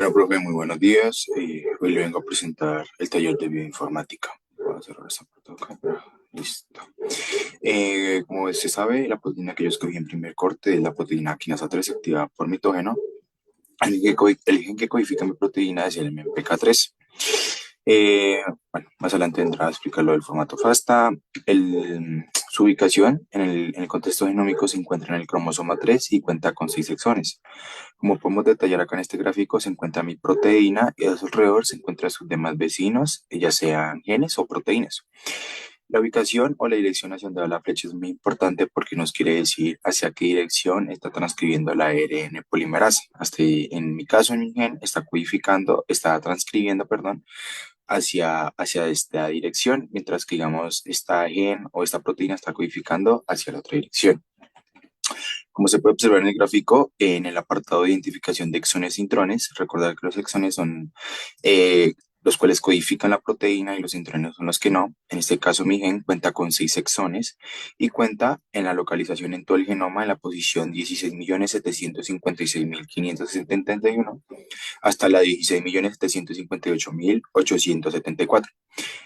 Bueno, profe, muy buenos días. Hoy le vengo a presentar el taller de bioinformática. Voy a cerrar esta puerta acá. Listo. Como se sabe, la proteína que yo escogí en primer corte es la proteína quinasa 3 activada por mitógeno. El gen que codifica mi proteína es el MMPK3. Eh, bueno, más adelante vendrá a explicar lo del formato FASTA. Su ubicación en el contexto genómico se encuentra en el cromosoma 3 y cuenta con 6 exones. Como podemos detallar acá en este gráfico, se encuentra mi proteína y a su alrededor se encuentran sus demás vecinos, ya sean genes o proteínas. La ubicación o la dirección hacia donde va la flecha es muy importante porque nos quiere decir hacia qué dirección está transcribiendo la ARN polimerasa. Hasta en mi caso, en mi gen, está transcribiendo, perdón, hacia esta dirección, mientras que, digamos, esta gen o esta proteína está codificando hacia la otra dirección. Como se puede observar en el gráfico, en el apartado de identificación de exones e intrones, recordar que los exones son los cuales codifican la proteína y los intrones son los que no. En este caso, mi gen cuenta con 6 exones y cuenta en la localización en todo el genoma en la posición 16.756.571 hasta la 16.758.874.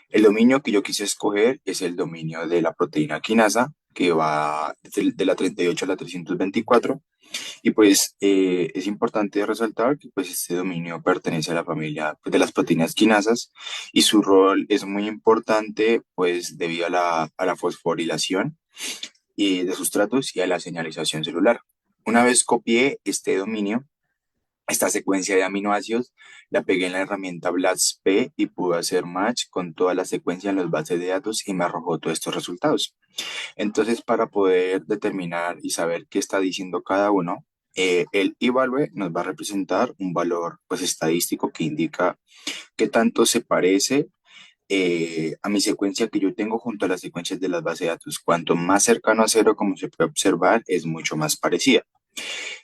El dominio que yo quise escoger es el dominio de la proteína quinasa, que va de la 38 a la 324. Y pues es importante resaltar que pues este dominio pertenece a la familia pues, de las proteínas quinasas y su rol es muy importante pues debido a la fosforilación y de sustratos y a la señalización celular. Una vez copié este dominio, esta secuencia de aminoácidos, la pegué en la herramienta BLASTP y pude hacer match con toda la secuencia en las bases de datos y me arrojó todos estos resultados. Entonces, para poder determinar y saber qué está diciendo cada uno, el evalue nos va a representar un valor pues, estadístico que indica qué tanto se parece a mi secuencia que yo tengo junto a las secuencias de las bases de datos. Cuanto más cercano a cero, como se puede observar, es mucho más parecida.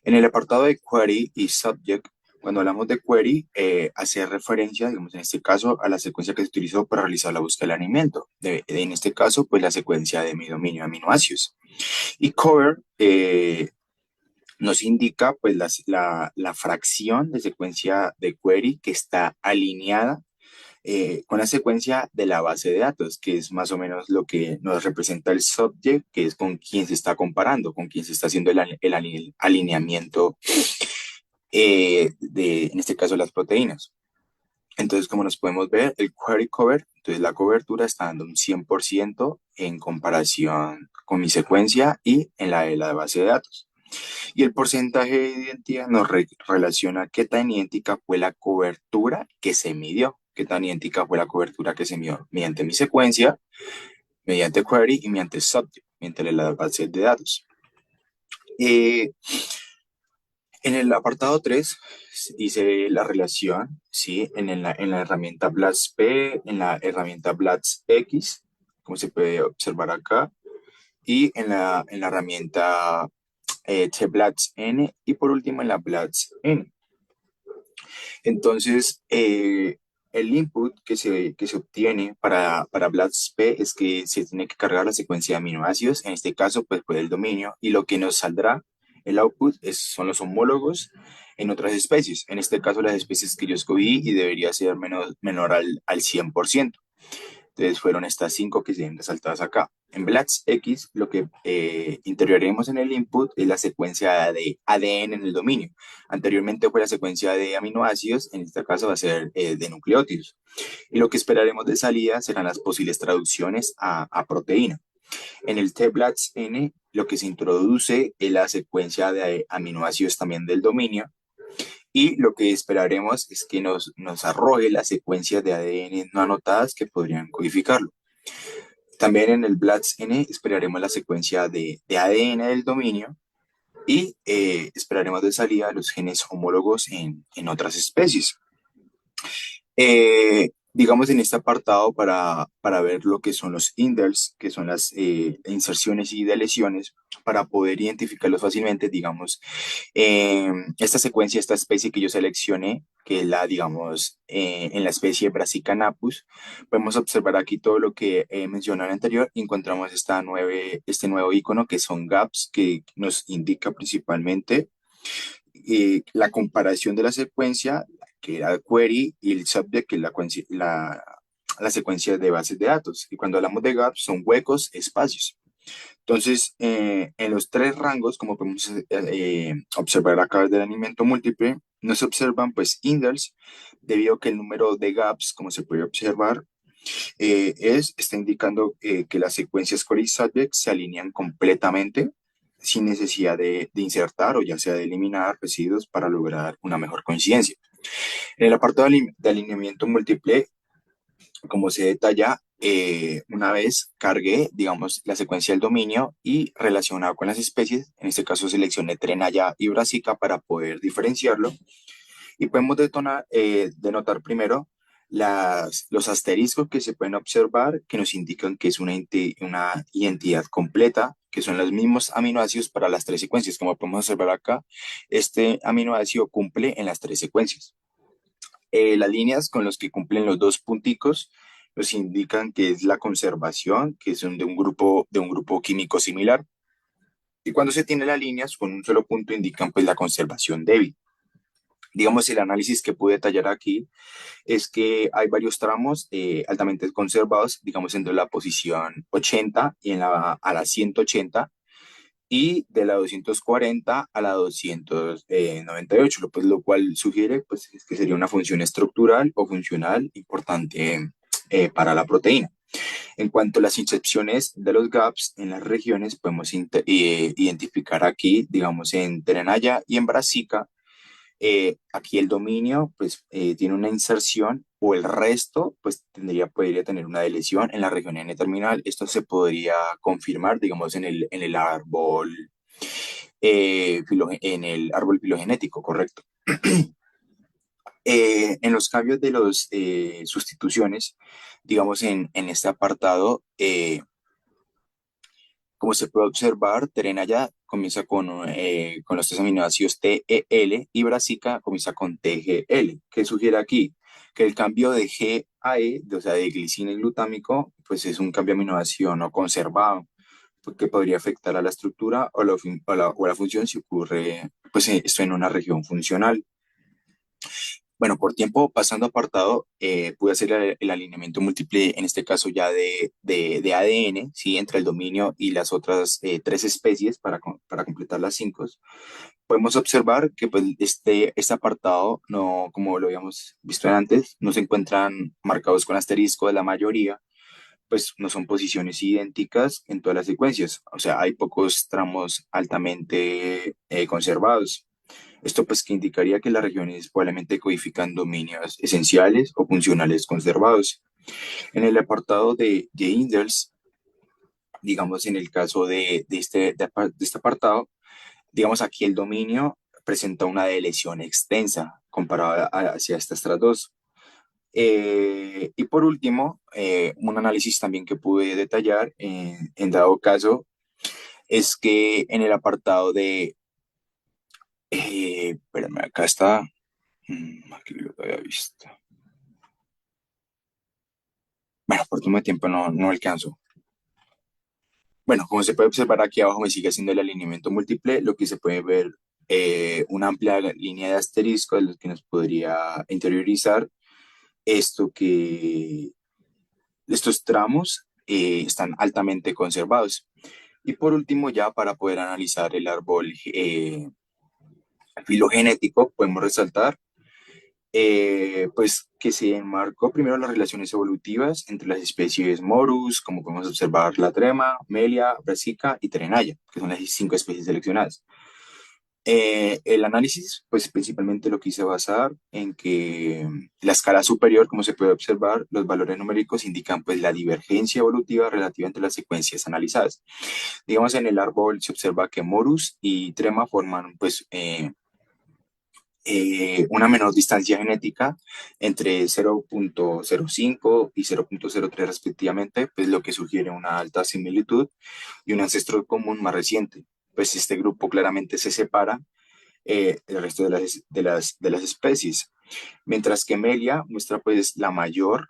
En el apartado de query y subject, cuando hablamos de query, hace referencia, digamos, en este caso, a la secuencia que se utilizó para realizar la búsqueda del alimento. En este caso, pues la secuencia de mi dominio de aminoácidos. Y cover nos indica, pues, la fracción de secuencia de query que está alineada con la secuencia de la base de datos, que es más o menos lo que nos representa el subject, que es con quien se está comparando, con quien se está haciendo el alineamiento en este caso, las proteínas. Entonces, como nos podemos ver, el query cover, entonces la cobertura está dando un 100% en comparación con mi secuencia y en la de la base de datos. Y el porcentaje de identidad nos relaciona qué tan idéntica fue la cobertura que se midió, qué tan idéntica fue la cobertura que se midió mediante mi secuencia, mediante query y mediante subject, mediante la base de datos. En el apartado 3 dice la relación, ¿sí? En la herramienta BLAST-P, en la herramienta BLAST-X, como se puede observar acá, y en la herramienta TBLATS-N, y por último en la BLATS-N. Entonces, el input que se obtiene para BLAST-P es que se tiene que cargar la secuencia de aminoácidos, en este caso, pues, por el dominio, y lo que nos saldrá, el output, son los homólogos en otras especies, en este caso las especies que yo escogí y debería ser menor al 100%. Entonces fueron estas 5 que se ven resaltadas acá. En BLATS-X lo que interioraremos en el input es la secuencia de ADN en el dominio. Anteriormente fue la secuencia de aminoácidos, en este caso va a ser de nucleótidos. Y lo que esperaremos de salida serán las posibles traducciones a proteína. En el tBLATS-N lo que se introduce es la secuencia de aminoácidos también del dominio y lo que esperaremos es que nos arroje las secuencias de ADN no anotadas que podrían codificarlo. También en el BLAST-N esperaremos la secuencia de ADN del dominio y esperaremos de salida los genes homólogos en otras especies. Digamos en este apartado para ver lo que son los indels, que son las inserciones y deleciones, para poder identificarlos fácilmente, digamos, esta secuencia, esta especie que yo seleccioné, que es la, digamos, en la especie Brassicanapus, podemos observar aquí todo lo que mencioné anterior y encontramos este nuevo icono que son gaps, que nos indica principalmente la comparación de la secuencia, que era query, y el subject, que es la secuencia de bases de datos. Y cuando hablamos de gaps, son huecos, espacios. Entonces, en los tres rangos, como podemos observar acá del alimento múltiple, no se observan pues indels, debido a que el número de gaps, como se puede observar, está indicando que las secuencias core y subject se alinean completamente sin necesidad de insertar o ya sea de eliminar residuos para lograr una mejor coincidencia. En el apartado de alineamiento múltiple, como se detalla, una vez cargué, digamos, la secuencia del dominio y relacionado con las especies, en este caso seleccioné Trenaya y Brassica para poder diferenciarlo y podemos denotar primero los asteriscos que se pueden observar que nos indican que es una identidad completa, que son los mismos aminoácidos para las tres secuencias. Como podemos observar acá, este aminoácido cumple en las tres secuencias. Las líneas con los que cumplen los dos punticos nos indican que es la conservación, que son de un grupo químico similar. Y cuando se tiene las líneas con un solo punto indican pues la conservación débil. Digamos, el análisis que pude detallar aquí es que hay varios tramos altamente conservados, digamos, entre la posición 80 y a la 180 y de la 240 a la 298, lo cual sugiere pues, que sería una función estructural o funcional importante para la proteína. En cuanto a las inserciones de los gaps en las regiones, podemos identificar aquí, digamos, en Terenaya y en Brassica, aquí el dominio pues tiene una inserción o el resto pues podría tener una deleción en la región N-terminal. Esto se podría confirmar, digamos, en el árbol filogenético, correcto. En los cambios de las sustituciones, digamos, en este apartado, como se puede observar, Terenaya comienza con los tres aminoácidos TEL y Brassica comienza con TGL. ¿Qué sugiere aquí? Que el cambio de G a E, o sea, de glicina y glutámico, pues es un cambio de aminoácido no conservado, pues, que podría afectar a la estructura o la función si ocurre, pues esto en una región funcional. Bueno, por tiempo pasando apartado, pude hacer el alineamiento múltiple, en este caso ya de ADN, ¿sí? Entre el dominio y las otras tres especies para completar las cinco. Podemos observar que pues, este apartado, no, como lo habíamos visto antes, no se encuentran marcados con asterisco de la mayoría, pues no son posiciones idénticas en todas las secuencias. O sea, hay pocos tramos altamente conservados. Esto pues que indicaría que las regiones probablemente codifican dominios esenciales o funcionales conservados. En el apartado de Indels, digamos en el caso de este apartado, digamos aquí el dominio presenta una deleción extensa comparada hacia estas otras dos. Y por último, un análisis también que pude detallar en dado caso es que en el apartado espérame, acá está. Aquí lo había visto. Bueno, por tema de tiempo no alcanzo. Bueno, como se puede observar aquí abajo me sigue haciendo el alineamiento múltiple, lo que se puede ver una amplia línea de asterisco de los que nos podría interiorizar esto que estos tramos están altamente conservados. Y por último, ya para poder analizar el árbol filogenético, podemos resaltar pues que se enmarcó primero las relaciones evolutivas entre las especies Morus, como podemos observar la trema, Melia, Brassica y Terenaya, que son las cinco especies seleccionadas. El análisis, pues principalmente lo quise basar en que la escala superior, como se puede observar, los valores numéricos indican pues la divergencia evolutiva relativa entre las secuencias analizadas. Digamos, en el árbol se observa que Morus y Trema forman pues una menor distancia genética entre 0,05 y 0,03 respectivamente, pues lo que sugiere una alta similitud y un ancestro común más reciente. Pues este grupo claramente se separa del resto de las especies, mientras que Melia muestra pues la mayor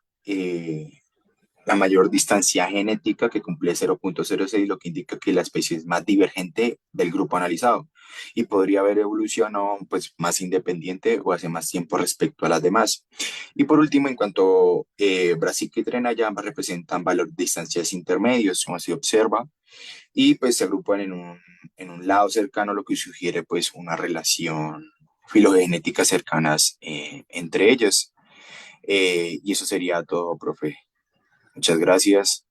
La mayor distancia genética que cumple 0,06, lo que indica que la especie es más divergente del grupo analizado y podría haber evolucionado pues, más independiente o hace más tiempo respecto a las demás. Y por último, en cuanto Brassica y Trenaya representan valor de distancias intermedios, como se observa, y pues se agrupan en un lado cercano, lo que sugiere pues una relación filogenética cercanas entre ellos. Y eso sería todo, profe. Muchas gracias.